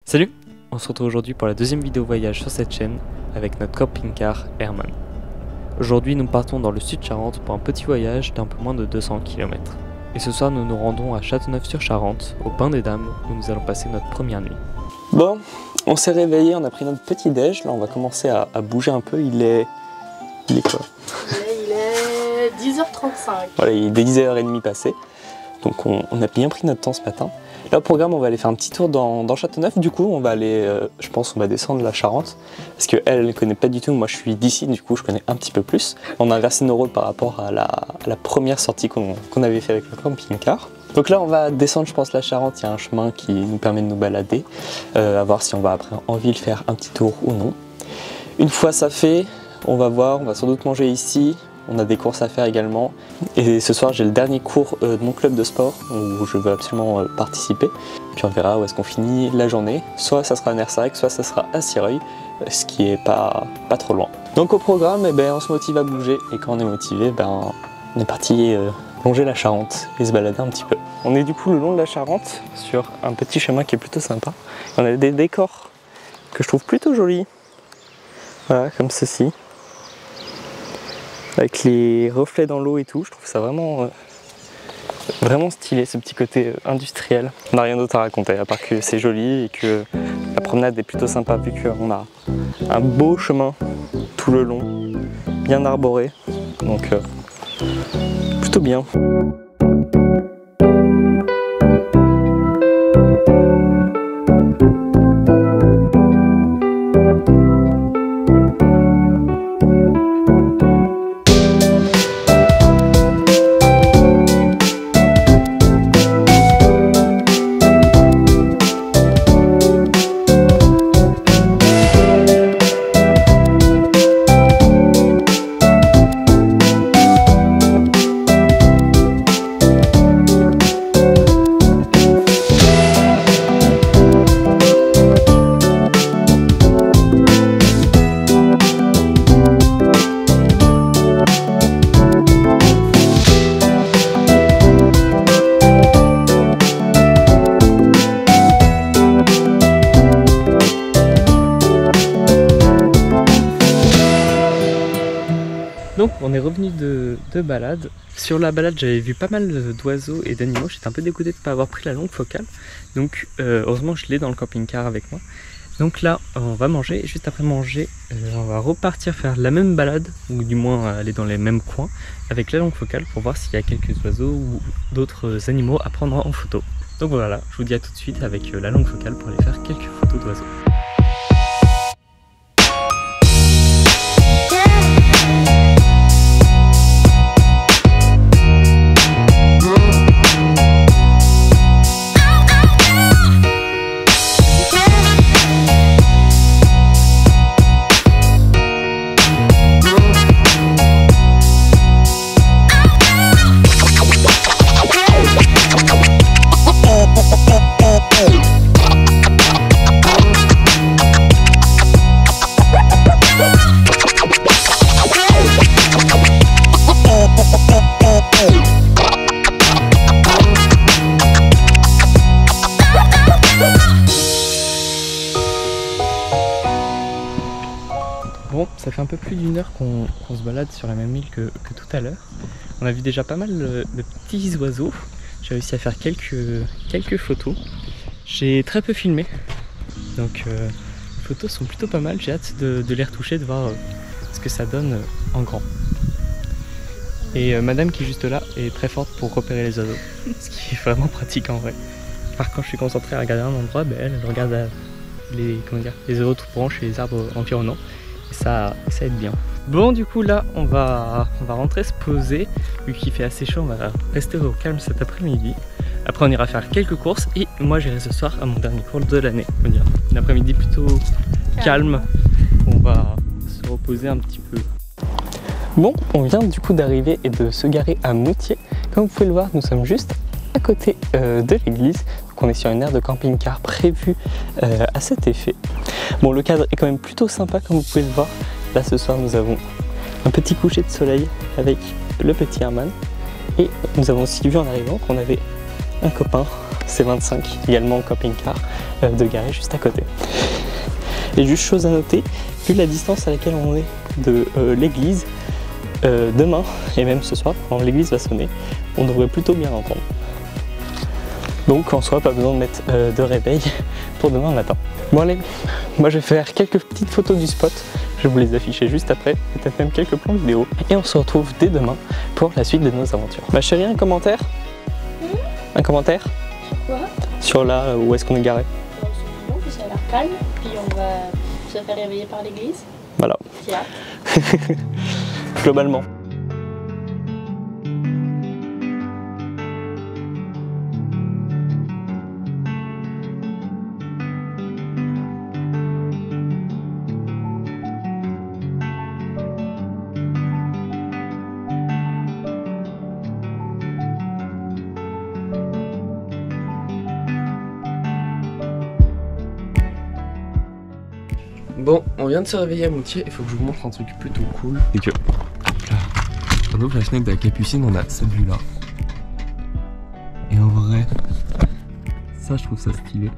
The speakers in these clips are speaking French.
Salut! On se retrouve aujourd'hui pour la deuxième vidéo voyage sur cette chaîne avec notre camping-car Herman. Aujourd'hui nous partons dans le sud Charente pour un petit voyage d'un peu moins de 200 km. Et ce soir nous nous rendons à Châteauneuf-sur-Charente, au Bain des Dames, où nous allons passer notre première nuit. Bon, on s'est réveillé, on a pris notre petit déj, là on va commencer à bouger un peu, il est quoi? Il est 10h35. Voilà, il est 10h30 passé, donc on a bien pris notre temps ce matin. Là au programme on va aller faire un petit tour dans Châteauneuf, du coup on va aller, je pense on va descendre la Charente, parce qu'elle elle ne connaît pas du tout, moi je suis d'ici, du coup je connais un petit peu plus. On a inversé nos rôles par rapport à la première sortie qu'on avait fait avec le camping-car. Donc là on va descendre je pense la Charente, il y a un chemin qui nous permet de nous balader, à voir si on va après en ville faire un petit tour ou non. Une fois ça fait, on va voir, on va sans doute manger ici. On a des courses à faire également. Et ce soir, j'ai le dernier cours de mon club de sport où je veux absolument participer. Puis on verra où est-ce qu'on finit la journée. Soit ça sera à Nersarec, soit ça sera à Sireuil, ce qui est pas trop loin. Donc au programme, on se motive à bouger. Et quand on est motivé, on est parti longer la Charente et se balader un petit peu. On est du coup le long de la Charente sur un petit chemin qui est plutôt sympa. On a des décors que je trouve plutôt jolis. Voilà, comme ceci. Avec les reflets dans l'eau et tout, je trouve ça vraiment stylé, ce petit côté industriel. On n'a rien d'autre à raconter, à part que c'est joli et que la promenade est plutôt sympa, vu qu'on a un beau chemin tout le long, bien arboré, donc plutôt bien. Donc on est revenu de balade. Sur la balade j'avais vu pas mal d'oiseaux et d'animaux. J'étais un peu dégoûté de ne pas avoir pris la longue focale. Donc heureusement je l'ai dans le camping-car avec moi. Donc là on va manger et juste après manger on va repartir faire la même balade, ou du moins aller dans les mêmes coins avec la longue focale pour voir s'il y a quelques oiseaux ou d'autres animaux à prendre en photo. Donc voilà, je vous dis à tout de suite avec la longue focale pour aller faire quelques photos d'oiseaux. Bon, ça fait un peu plus d'une heure qu'on se balade sur la même île que tout à l'heure. On a vu déjà pas mal de petits oiseaux. J'ai réussi à faire quelques photos. J'ai très peu filmé, donc les photos sont plutôt pas mal. J'ai hâte de les retoucher, de voir ce que ça donne en grand. Et madame qui est juste là est très forte pour repérer les oiseaux, ce qui est vraiment pratique en vrai. Par quand je suis concentré à regarder un endroit, elle regarde les autres branches et les arbres environnants. Et ça aide bien. Bon, du coup là on va rentrer se poser. Vu qu'il fait assez chaud, on va rester au calme cet après-midi. Après on ira faire quelques courses et moi j'irai ce soir à mon dernier cours de l'année. On dirait un après-midi plutôt calme. On va se reposer un petit peu. Bon, on vient du coup d'arriver et de se garer à Moutier. Comme vous pouvez le voir, nous sommes juste à côté de l'église. Donc on est sur une aire de camping-car prévue à cet effet. Bon, le cadre est quand même plutôt sympa comme vous pouvez le voir. Là ce soir nous avons un petit coucher de soleil avec le petit Herman. Et nous avons aussi vu en arrivant qu'on avait un copain C25, également au camping-car, de garer juste à côté. Et juste chose à noter, vu la distance à laquelle on est de l'église, demain et même ce soir, quand l'église va sonner, on devrait plutôt bien l'entendre. Donc en soi, pas besoin de mettre de réveil pour demain matin. Bon allez, moi je vais faire quelques petites photos du spot, je vais vous les afficher juste après, peut-être même quelques plans vidéo. Et on se retrouve dès demain pour la suite de nos aventures. Ma chérie, un commentaire? Un commentaire? Sur quoi? Sur là où est-ce qu'on est garé? Non, ça a l'air calme, puis on va se faire réveiller par l'église. Voilà. J'ai hâte. Globalement. Bon, on vient de se réveiller à Moutier, il faut que je vous montre un truc plutôt cool. Et que, là, on ouvre la fenêtre de la Capucine, on a cette vue là. Et en vrai, ça je trouve ça stylé.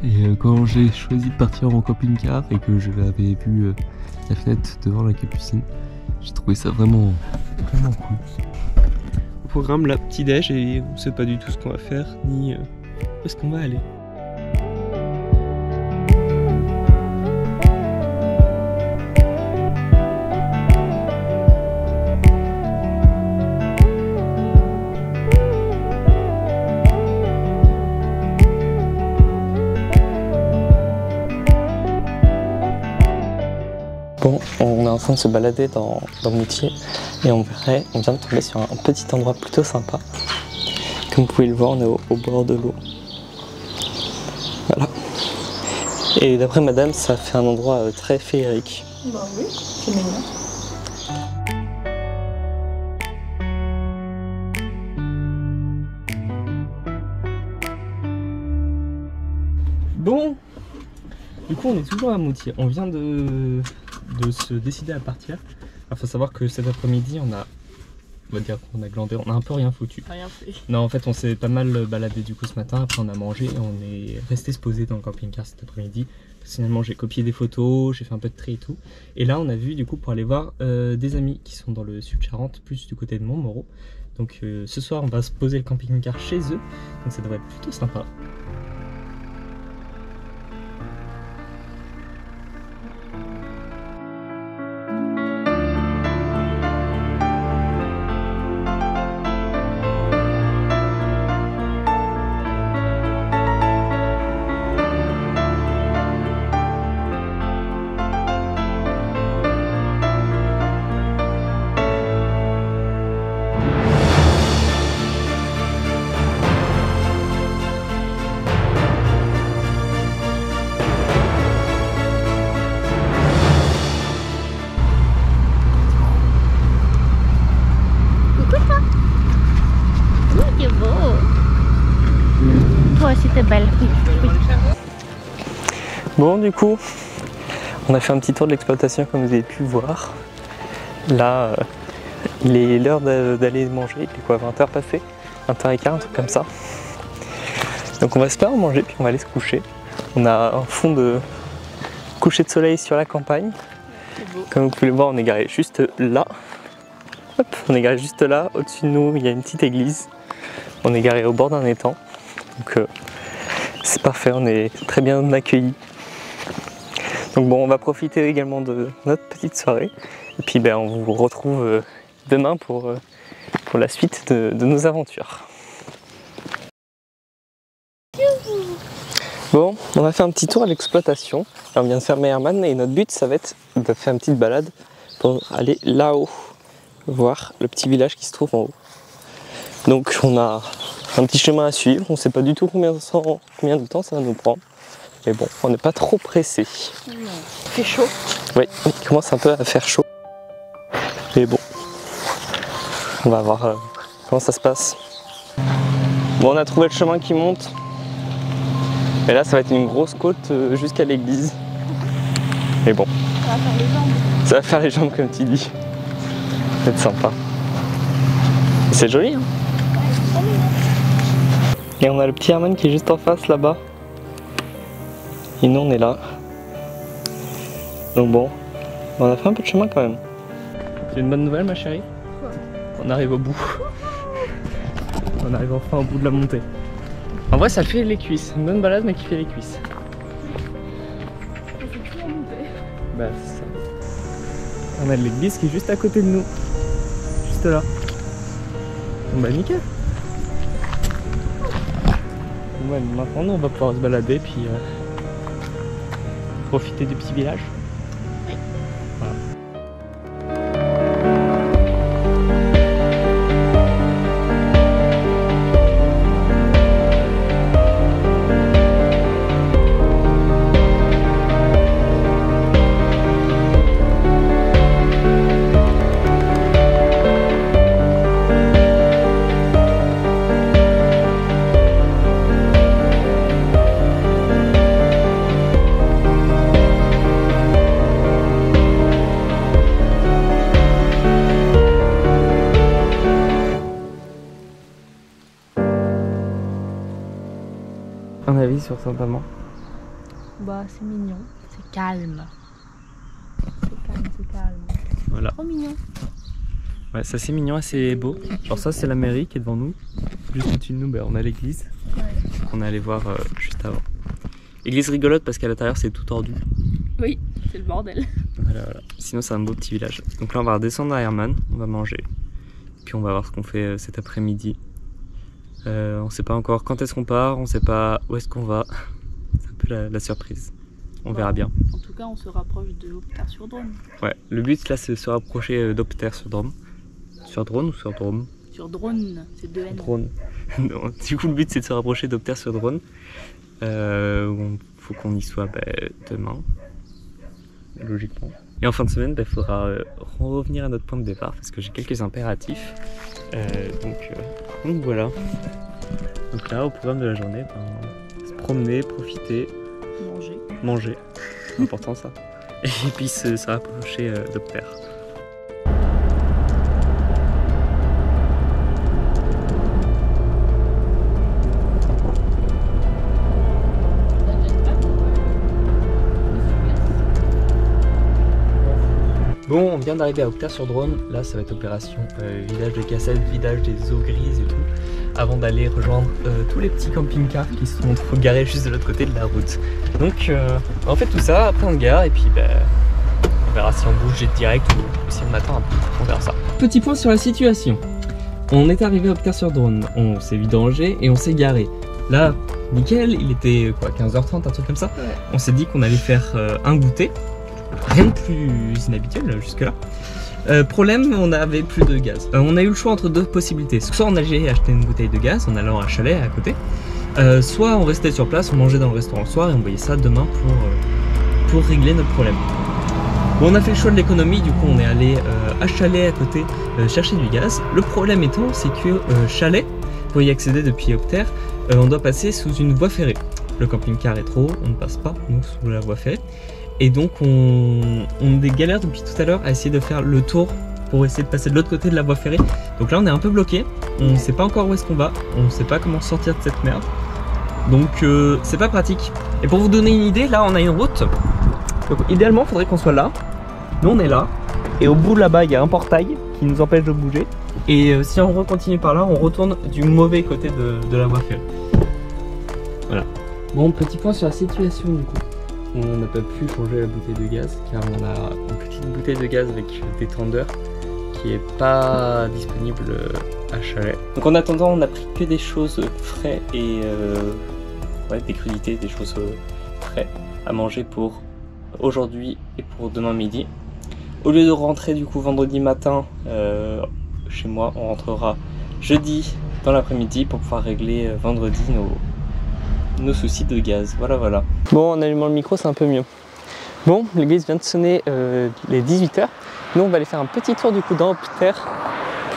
Et quand j'ai choisi de partir en camping-car et que je l'avais vu la fenêtre devant la Capucine, j'ai trouvé ça vraiment cool. Au programme, là, petit déj et on sait pas du tout ce qu'on va faire, ni où est-ce qu'on va aller. Bon, on est en train de se balader dans Moutier et on vient de tomber sur un petit endroit plutôt sympa. Comme vous pouvez le voir, on est au bord de l'eau. Voilà. Et d'après madame, ça fait un endroit très féerique. Bah oui, c'est mignon. Bon, du coup on est toujours à Moutier, on vient de se décider à partir. Il faut savoir que cet après-midi on va dire qu'on a glandé, on a un peu rien foutu. Rien fait. Non, en fait on s'est pas mal baladé du coup ce matin, après on a mangé et on est resté se poser dans le camping-car cet après-midi. Personnellement j'ai copié des photos, j'ai fait un peu de tri et tout. Et là on a vu du coup pour aller voir des amis qui sont dans le sud Charente, plus du côté de Montmoreau. Donc ce soir on va se poser le camping-car chez eux, donc ça devrait être plutôt sympa. Toi aussi t'es belle. Bon, du coup, on a fait un petit tour de l'exploitation comme vous avez pu voir. Là, il est l'heure d'aller manger. Il est quoi, 20h passé? 20h15, un truc comme ça. Donc on va se faire manger puis on va aller se coucher. On a un fond de coucher de soleil sur la campagne. Comme vous pouvez le voir, on est garé juste là. Hop, on est garé juste là. Au-dessus de nous, il y a une petite église. On est garé au bord d'un étang. Donc c'est parfait, on est très bien accueillis. Donc bon, on va profiter également de notre petite soirée. Et puis ben, on vous retrouve demain pour la suite de nos aventures. Bon, on a fait un petit tour à l'exploitation. On vient de faire Meyermann et notre but, ça va être de faire une petite balade pour aller là-haut, voir le petit village qui se trouve en haut. Donc on a un petit chemin à suivre, on ne sait pas du tout combien de temps ça va nous prendre. Mais bon, on n'est pas trop pressé. Il fait chaud. Oui, il commence un peu à faire chaud. Mais bon, on va voir comment ça se passe. Bon, on a trouvé le chemin qui monte. Et là, ça va être une grosse côte jusqu'à l'église. Mais bon, Ça va faire les jambes. ça va faire les jambes comme tu dis. Ça va être sympa. C'est joli, hein? Et on a le petit Herman qui est juste en face là-bas. Et nous on est là. Donc bon, on a fait un peu de chemin quand même. C'est une bonne nouvelle ma chérie? Quoi? On arrive au bout. On arrive enfin au bout de la montée. En vrai ça fait les cuisses, une bonne balade mais qui fait les cuisses. On fait tout en montée. Bah c'est ça. On a l'église qui est juste à côté de nous. Juste là. Bon bah nickel. Bon, bah, maintenant on va pouvoir se balader puis profiter du petit village. Oui. Voilà. Un avis sur Saint-Amand? Bah c'est mignon, c'est calme. C'est calme, c'est calme. Voilà. Trop mignon. Ouais, c'est assez mignon, assez beau. Alors ça c'est la mairie qui est devant nous. Juste au-dessus de nous, bah, on a l'église. Ouais. On est allé voir juste avant. Église rigolote parce qu'à l'intérieur c'est tout tordu. Oui, c'est le bordel. Voilà, voilà. Sinon c'est un beau petit village. Donc là on va redescendre à Herman, on va manger. Puis on va voir ce qu'on fait cet après-midi. On sait pas encore quand est-ce qu'on part, on sait pas où est-ce qu'on va. C'est un peu la surprise. On verra bien. En tout cas, on se rapproche de Opter-sur-Drôme. Ouais, le but là c'est de se rapprocher d'Opter-sur-Drôme. Sur Drône ou sur Drôme? Sur Drône, c'est 2 N. Drône. Non, du coup le but c'est de se rapprocher d'Opter-sur-Drône. Faut qu'on y soit demain. Logiquement. Et en fin de semaine, il faudra revenir à notre point de départ parce que j'ai quelques impératifs. Donc voilà. Donc là, au programme de la journée, se promener, profiter, manger. C'est important ça. Et puis se rapprocher d'Opter. Bon, on vient d'arriver à Opter-sur-Drôme. Là, ça va être opération vidage des cassettes, vidage des eaux grises et tout. Avant d'aller rejoindre tous les petits camping-cars qui se sont garés juste de l'autre côté de la route. Donc, on fait tout ça, après on se gare et puis on verra si on bouge direct ou si on attend un peu. On verra ça. Petit point sur la situation. On est arrivé à Opter-sur-Drôme, on s'est vidangé et on s'est garé. Là, nickel, il était quoi, 15h30, un truc comme ça. Ouais. On s'est dit qu'on allait faire un goûter. Rien de plus inhabituel jusque là. Problème, on n'avait plus de gaz. On a eu le choix entre deux possibilités. Soit on allait acheter une bouteille de gaz en allant à un chalet à côté, soit on restait sur place, on mangeait dans le restaurant le soir et on voyait ça demain pour régler notre problème. Bon, on a fait le choix de l'économie, du coup on est allé à chalet à côté chercher du gaz. Le problème étant, c'est que chalet, pour y accéder depuis Opter, on doit passer sous une voie ferrée. Le camping-car est trop haut, on ne passe pas nous sous la voie ferrée. Et donc on galère depuis tout à l'heure à essayer de faire le tour pour essayer de passer de l'autre côté de la voie ferrée. Donc là on est un peu bloqué, on ne sait pas encore où est-ce qu'on va, on ne sait pas comment sortir de cette merde. Donc c'est pas pratique. Et pour vous donner une idée, là on a une route. Donc idéalement il faudrait qu'on soit là. Nous on est là. Et au bout là-bas il y a un portail qui nous empêche de bouger. Et si on continue par là, on retourne du mauvais côté de la voie ferrée. Voilà. Bon, petit point sur la situation du coup. On n'a pas pu changer la bouteille de gaz car on a une petite bouteille de gaz avec détendeur qui est pas disponible à chalet. Donc en attendant, on a pris que des choses frais et des crudités, des choses frais à manger pour aujourd'hui et pour demain midi. Au lieu de rentrer du coup vendredi matin chez moi, on rentrera jeudi dans l'après-midi pour pouvoir régler vendredi nos soucis de gaz. Voilà. Bon, en allumant le micro, c'est un peu mieux. Bon, l'église vient de sonner les 18h. Nous, on va aller faire un petit tour du coup dans Opter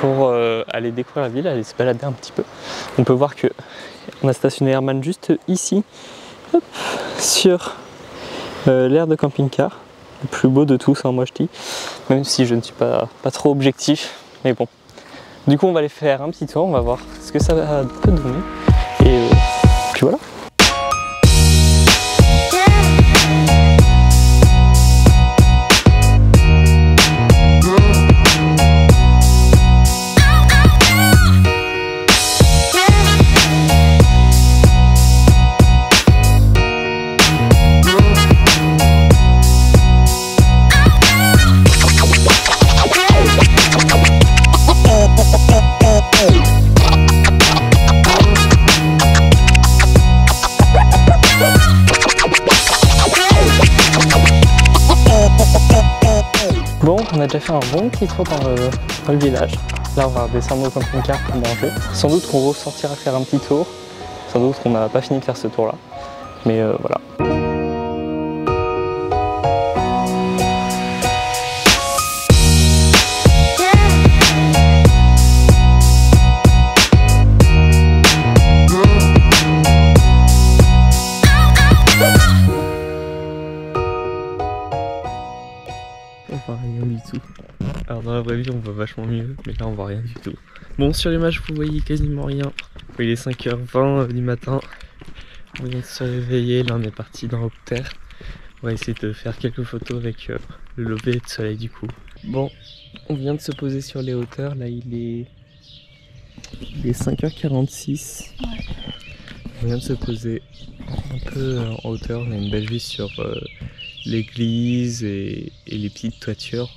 pour aller découvrir la ville, aller se balader un petit peu. On peut voir que on a stationné Herman juste ici, hop, sur l'aire de camping-car. Le plus beau de tous, hein, moi je dis. Même si je ne suis pas trop objectif, mais bon. Du coup, on va aller faire un petit tour, on va voir ce que ça peut donner. Et puis voilà. Bon, on a déjà fait un bon petit tour dans le village. Là, on va redescendre au camping-car pour manger. Sans doute qu'on ressortira faire un petit tour. Sans doute qu'on n'a pas fini de faire ce tour-là. Mais voilà. On voit rien du tout. Alors dans la vraie vie on voit vachement mieux, mais là on voit rien du tout. Bon, sur l'image vous voyez quasiment rien. Il est 5h20 du matin. On vient de se réveiller, là on est parti dans Haute-Terre. On va essayer de faire quelques photos avec le lever de soleil du coup. Bon, on vient de se poser sur les hauteurs, là il est 5h46. Ouais. On vient de se poser un peu en hauteur, on a une belle vue sur l'église et les petites toitures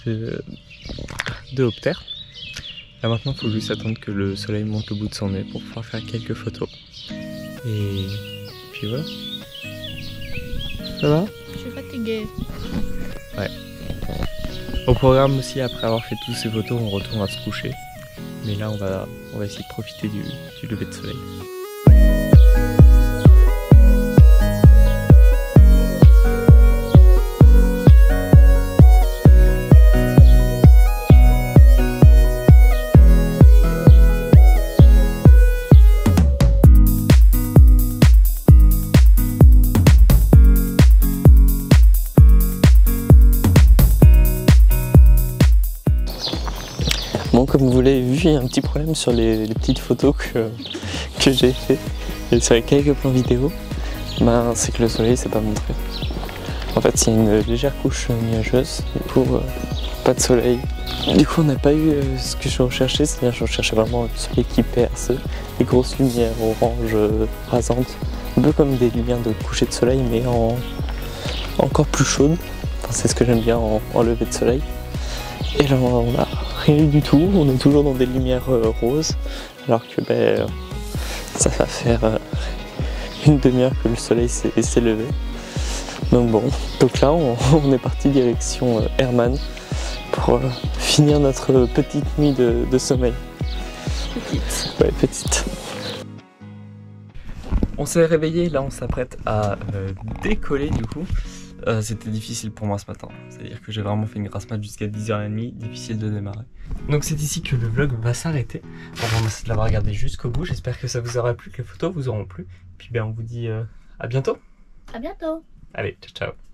de Haute-Terre. Là maintenant il faut juste attendre que le soleil monte au bout de son nez pour pouvoir faire quelques photos. Et puis voilà. Ça va? Je suis fatiguée. Ouais. Au programme aussi, après avoir fait toutes ces photos, on retourne à se coucher. Mais là on va essayer de profiter du lever de soleil. Bon, comme vous l'avez vu, il y a un petit problème sur les petites photos que j'ai fait et sur les quelques plans vidéo, c'est que le soleil s'est pas montré. En fait, il y a une légère couche nuageuse, du coup, pas de soleil. Du coup, on n'a pas eu ce que je recherchais, c'est-à-dire que je recherchais vraiment le soleil qui perce, des grosses lumières orange rasantes, un peu comme des lumières de coucher de soleil, mais encore plus chaudes. Enfin, c'est ce que j'aime bien en lever de soleil. Et là, on a rien eu du tout, on est toujours dans des lumières roses, alors que ça va faire une demi-heure que le soleil s'est levé. Donc bon, donc là on est parti direction Hermann pour finir notre petite nuit de sommeil. Petite. Ouais, petite. On s'est réveillé, là on s'apprête à décoller du coup. C'était difficile pour moi ce matin, c'est-à-dire que j'ai vraiment fait une grasse mat jusqu'à 10h30, difficile de démarrer. Donc c'est ici que le vlog va s'arrêter. On va essayer de l'avoir regardé jusqu'au bout, j'espère que ça vous aura plu, que les photos vous auront plu. Puis on vous dit à bientôt. À bientôt. Allez, ciao ciao.